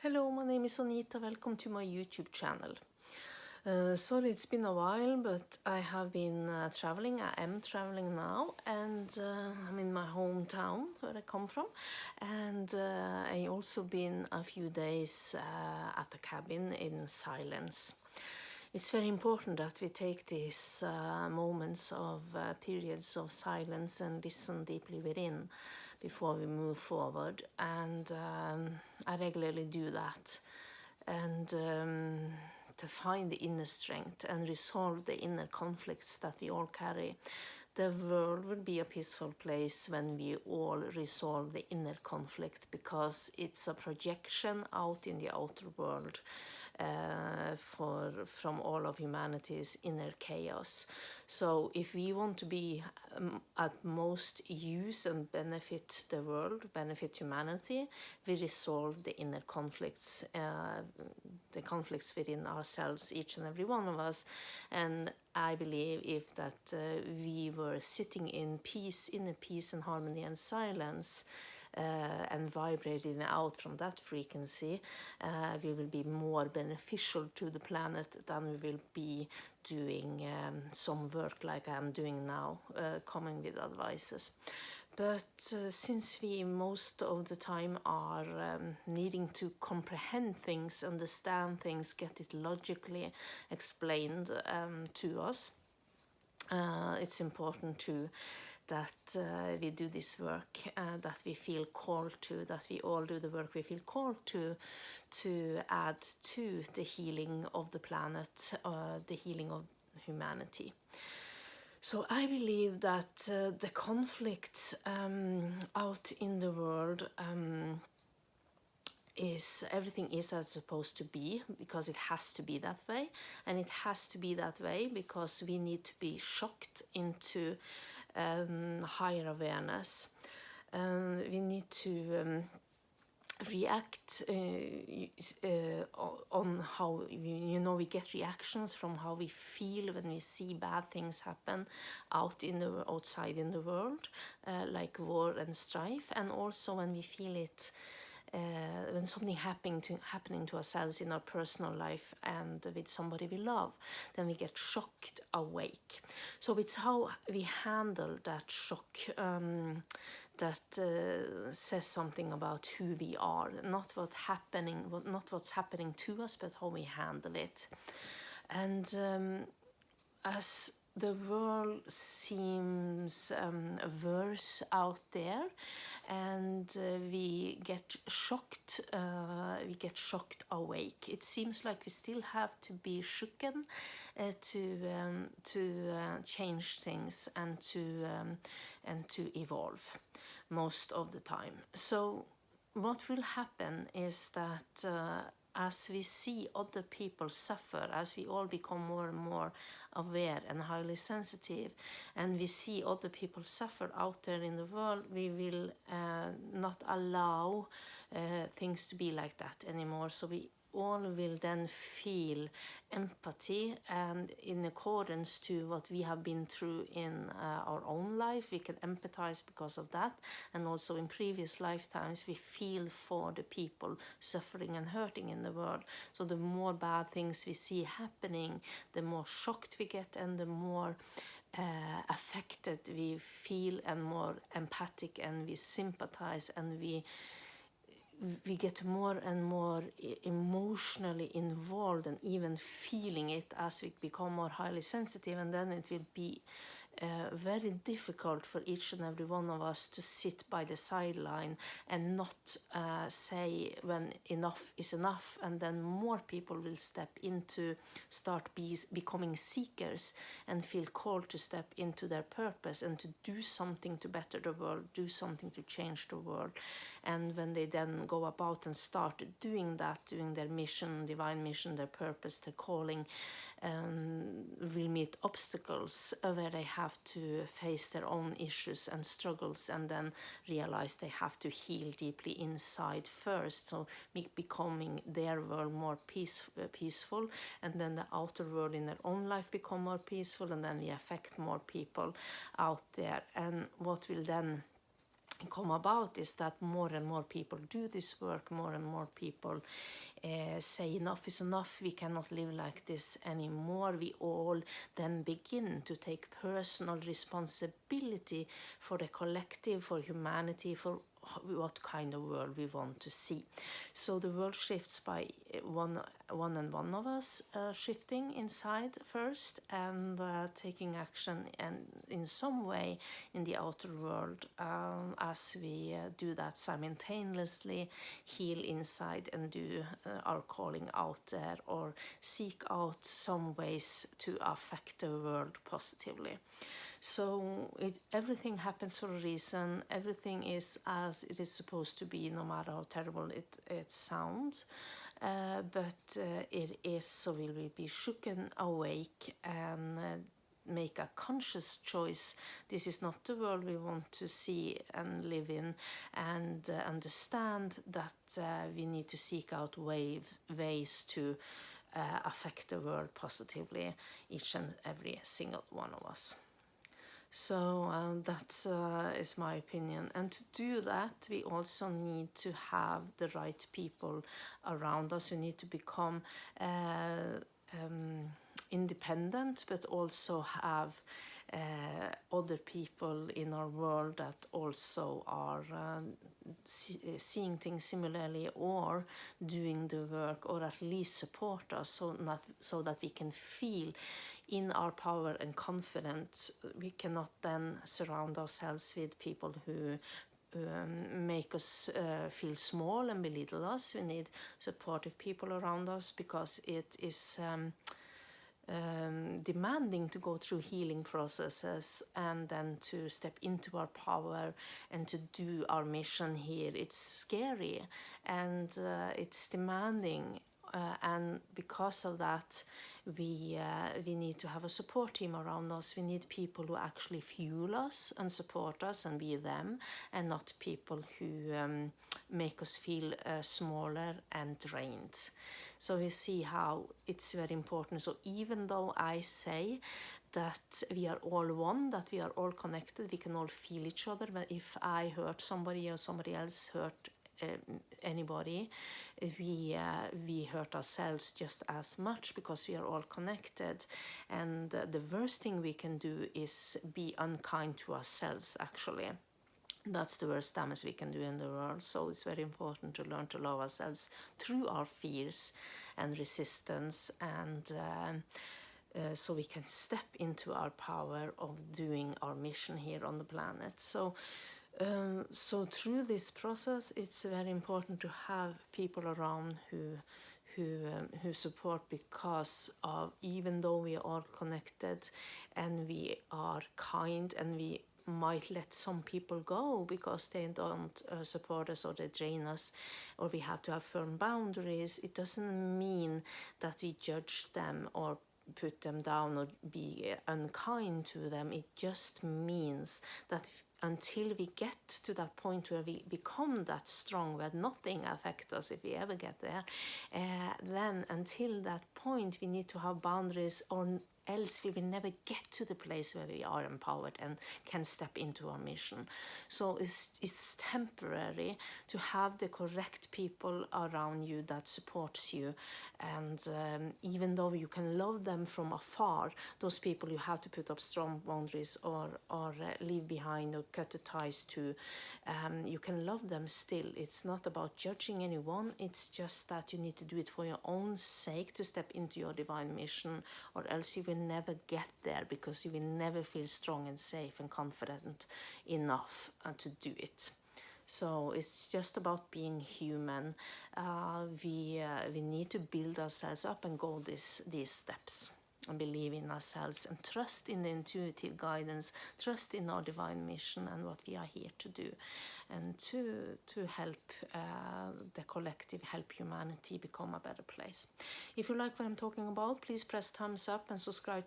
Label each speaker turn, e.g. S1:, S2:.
S1: Hello, my name is Anita. Welcome to my YouTube channel. Sorry, it's been a while, but I have been traveling. I am traveling now, and I'm in my hometown where I come from. And I also been a few days at the cabin in silence. It's very important that we take these moments of periods of silence and listen deeply within before we move forward, and I regularly do that, and to find the inner strength and resolve the inner conflicts that we all carry. The world will be a peaceful place when we all resolve the inner conflict, because it's a projection out in the outer world from all of humanity's inner chaos. So if we want to be at most use and benefit the world, benefit humanity, we resolve the inner conflicts, the conflicts within ourselves, each and every one of us. And I believe if that we were sitting in peace, inner peace and harmony and silence, and vibrating out from that frequency, we will be more beneficial to the planet than we will be doing some work like I'm doing now, coming with advices. But since we most of the time are needing to comprehend things, understand things, get it logically explained to us, it's important to that we do this work, that we feel called to, that we all do the work we feel called to add to the healing of the planet, the healing of humanity. So I believe that the conflicts out in the world is everything is as supposed to be, because it has to be that way, and it has to be that way because we need to be shocked into higher awareness. We need to react on how we get reactions from how we feel when we see bad things happen outside in the world, like war and strife, and also when we feel it when something happening to ourselves in our personal life and with somebody we love, then we get shocked awake. So it's how we handle that shock that says something about who we are, not what's happening to us, but how we handle it. And as the world seems worse out there, and we get shocked awake. It seems like we still have to be shooken to change things and to evolve most of the time. So what will happen is that as we see other people suffer, as we all become more and more aware and highly sensitive, and we see other people suffer out there in the world, we will not allow things to be like that anymore. So we all will then feel empathy, and in accordance to what we have been through in our own life, we can empathize because of that. And also in previous lifetimes, we feel for the people suffering and hurting in the world. So the more bad things we see happening, the more shocked we get, and the more affected we feel, and more empathic, and we sympathize, and we get more and more emotionally involved, and even feeling it as we become more highly sensitive. And then it will be very difficult for each and every one of us to sit by the sideline and not say when enough is enough, and then more people will step into, becoming seekers, and feel called to step into their purpose and to do something to better the world, do something to change the world. And when they then go about and start doing that, doing their mission, divine mission, their purpose, their calling, will meet obstacles where they have to face their own issues and struggles, and then realize they have to heal deeply inside first, so becoming their world more peaceful, and then the outer world in their own life become more peaceful, and then we affect more people out there. And what will then come about is that more and more people do this work, more and more people say enough is enough, we cannot live like this anymore. We all then begin to take personal responsibility for the collective, for humanity, for what kind of world we want to see. So the world shifts by one and one of us shifting inside first and taking action and in some way in the outer world as we do that simultaneously, heal inside and do our calling out there, or seek out some ways to affect the world positively. So everything happens for a reason. Everything is as it is supposed to be, no matter how terrible it sounds. But it is, so we will be shooken awake and make a conscious choice. This is not the world we want to see and live in, and understand that we need to seek out ways to affect the world positively, each and every single one of us. So that is my opinion. And to do that, we also need to have the right people around us. We need to become independent, but also have other people in our world that also are seeing things similarly, or doing the work, or at least support us, so that we can feel in our power and confidence. We cannot then surround ourselves with people who make us feel small and belittle us. We need supportive people around us, because it is demanding to go through healing processes and then to step into our power and to do our mission here. It's scary and it's demanding, and because of that we need to have a support team around us. We need people who actually fuel us and support us and be them, and not people who make us feel smaller and drained. So we see how it's very important. So even though I say that we are all one, that we are all connected, we can all feel each other, but if I hurt somebody or somebody else hurt anybody, we hurt ourselves just as much, because we are all connected. And the worst thing we can do is be unkind to ourselves, actually. That's the worst damage we can do in the world. So it's very important to learn to love ourselves through our fears and resistance, and so we can step into our power of doing our mission here on the planet. So through this process, it's very important to have people around who support, because of, even though we are all connected and we are kind, and we might let some people go because they don't support us, or they drain us, or we have to have firm boundaries, it doesn't mean that we judge them or put them down or be unkind to them. It just means that until we get to that point where we become that strong, where nothing affects us, if we ever get there, then until that point we need to have boundaries, or else we will never get to the place where we are empowered and can step into our mission. So it's temporary to have the correct people around you that supports you, and even though you can love them from afar, those people you have to put up strong boundaries, or leave behind, or cut the ties to. You can love them still. It's not about judging anyone, it's just that you need to do it for your own sake, to step into your divine mission, or else you will never get there, because you will never feel strong and safe and confident enough to do it. So it's just about being human. We need to build ourselves up and go these steps, and believe in ourselves, and trust in the intuitive guidance, trust in our divine mission and what we are here to do, and to help the collective, help humanity become a better place. If you like what I'm talking about, please press thumbs up and subscribe